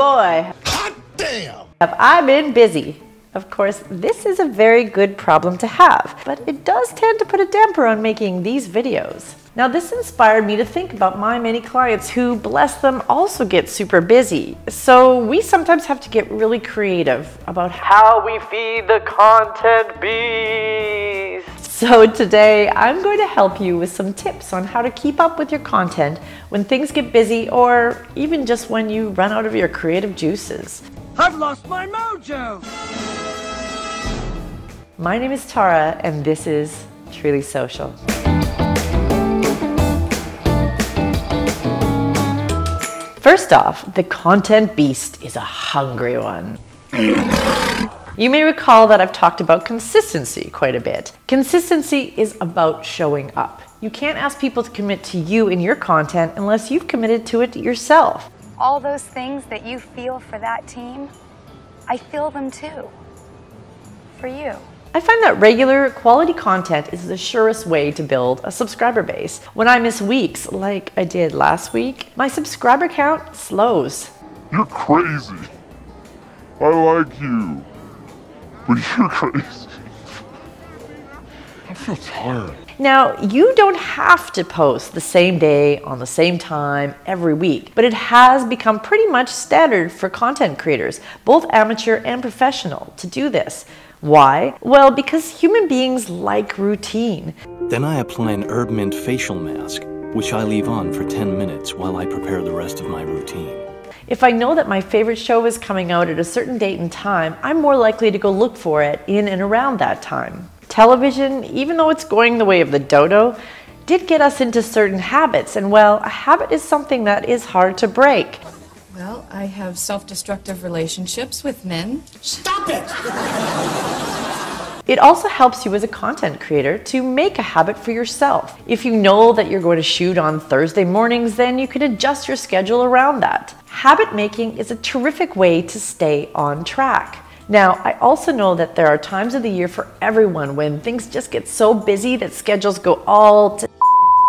boy. Hot damn! Have I been busy? Of course, this is a very good problem to have, but it does tend to put a damper on making these videos. Now, this inspired me to think about my many clients who, bless them, also get super busy. So we sometimes have to get really creative about how we feed the content beast. So today, I'm going to help you with some tips on how to keep up with your content when things get busy, or even just when you run out of your creative juices. I've lost my mojo! My name is Tara, and this is Truly Social. First off, the content beast is a hungry one. You may recall that I've talked about consistency quite a bit. Consistency is about showing up. You can't ask people to commit to you in your content unless you've committed to it yourself. All those things that you feel for that team, I feel them too. For you. I find that regular quality content is the surest way to build a subscriber base. When I miss weeks, like I did last week, my subscriber count slows. You're crazy. I like you, but you're crazy. I feel tired. Now, you don't have to post the same day on the same time every week, but it has become pretty much standard for content creators, both amateur and professional, to do this. Why? Well, because human beings like routine. Then I apply an herb mint facial mask, which I leave on for 10 minutes while I prepare the rest of my routine. If I know that my favorite show is coming out at a certain date and time, I'm more likely to go look for it in and around that time. Television, even though it's going the way of the dodo, did get us into certain habits, and well, a habit is something that is hard to break. Well, I have self-destructive relationships with men. Stop it! It also helps you as a content creator to make a habit for yourself. If you know that you're going to shoot on Thursday mornings, then you can adjust your schedule around that. Habit making is a terrific way to stay on track. Now, I also know that there are times of the year for everyone when things just get so busy that schedules go all to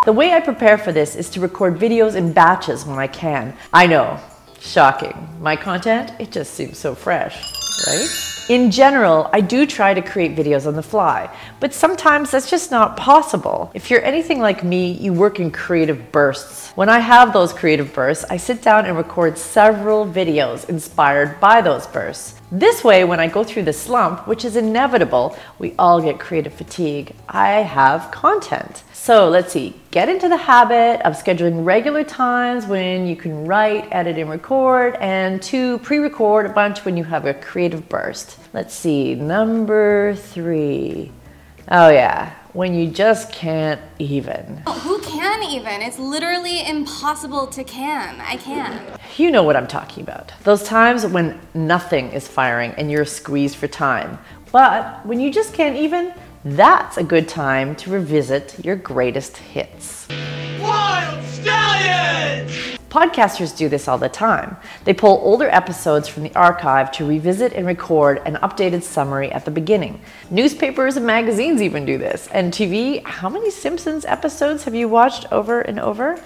The way I prepare for this is to record videos in batches when I can. I know. Shocking. My content, it just seems so fresh, right? In general, I do try to create videos on the fly, but sometimes that's just not possible. If you're anything like me, you work in creative bursts. When I have those creative bursts, I sit down and record several videos inspired by those bursts. This way, when I go through the slump, which is inevitable, we all get creative fatigue, I have content. So let's see, get into the habit of scheduling regular times when you can write, edit, and record, and to pre-record a bunch when you have a creative burst. Let's see, number 3. Oh yeah, when you just can't even. Who can even? It's literally impossible to can. I can. You know what I'm talking about. Those times when nothing is firing and you're squeezed for time. But when you just can't even, that's a good time to revisit your greatest hits. Wild Stallions! Podcasters do this all the time. They pull older episodes from the archive to revisit and record an updated summary at the beginning. Newspapers and magazines even do this. And TV, how many Simpsons episodes have you watched over and over?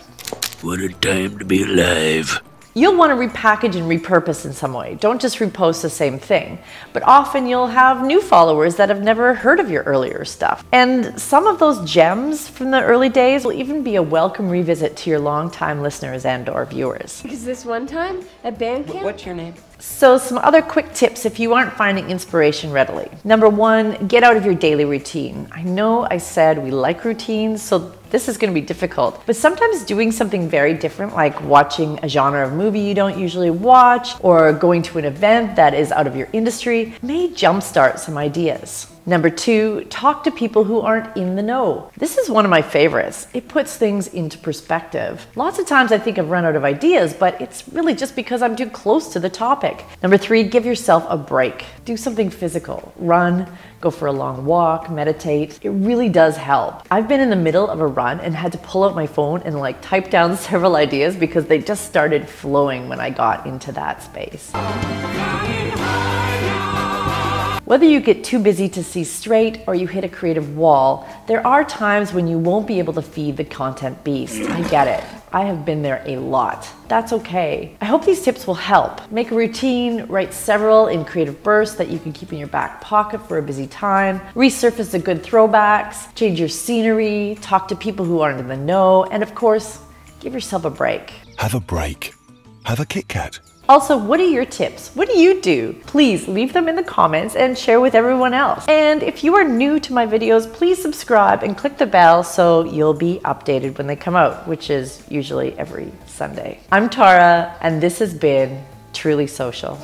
What a time to be alive. You'll want to repackage and repurpose in some way. Don't just repost the same thing. But often you'll have new followers that have never heard of your earlier stuff. And some of those gems from the early days will even be a welcome revisit to your longtime listeners and/or viewers. Because this one time at band camp. What's your name? So some other quick tips if you aren't finding inspiration readily. Number 1, get out of your daily routine. I know I said we like routines, so this is going to be difficult. But sometimes doing something very different, like watching a genre of movie you don't usually watch, or going to an event that is out of your industry, may jumpstart some ideas. Number 2, talk to people who aren't in the know. This is one of my favorites. It puts things into perspective. Lots of times I think I've run out of ideas, but it's really just because I'm too close to the topic. Number 3, give yourself a break. Do something physical. Run, go for a long walk, meditate. It really does help. I've been in the middle of a run and had to pull out my phone and type down several ideas because they just started flowing when I got into that space. Whether you get too busy to see straight or you hit a creative wall, there are times when you won't be able to feed the content beast. I get it. I have been there a lot. That's okay. I hope these tips will help. Make a routine, write several in creative bursts that you can keep in your back pocket for a busy time, resurface the good throwbacks, change your scenery, talk to people who aren't in the know, and of course, give yourself a break. Have a break. Have a Kit Kat. Also, what are your tips? What do you do? Please leave them in the comments and share with everyone else. And if you are new to my videos, please subscribe and click the bell so you'll be updated when they come out, which is usually every Sunday. I'm Tara, and this has been Truly Social.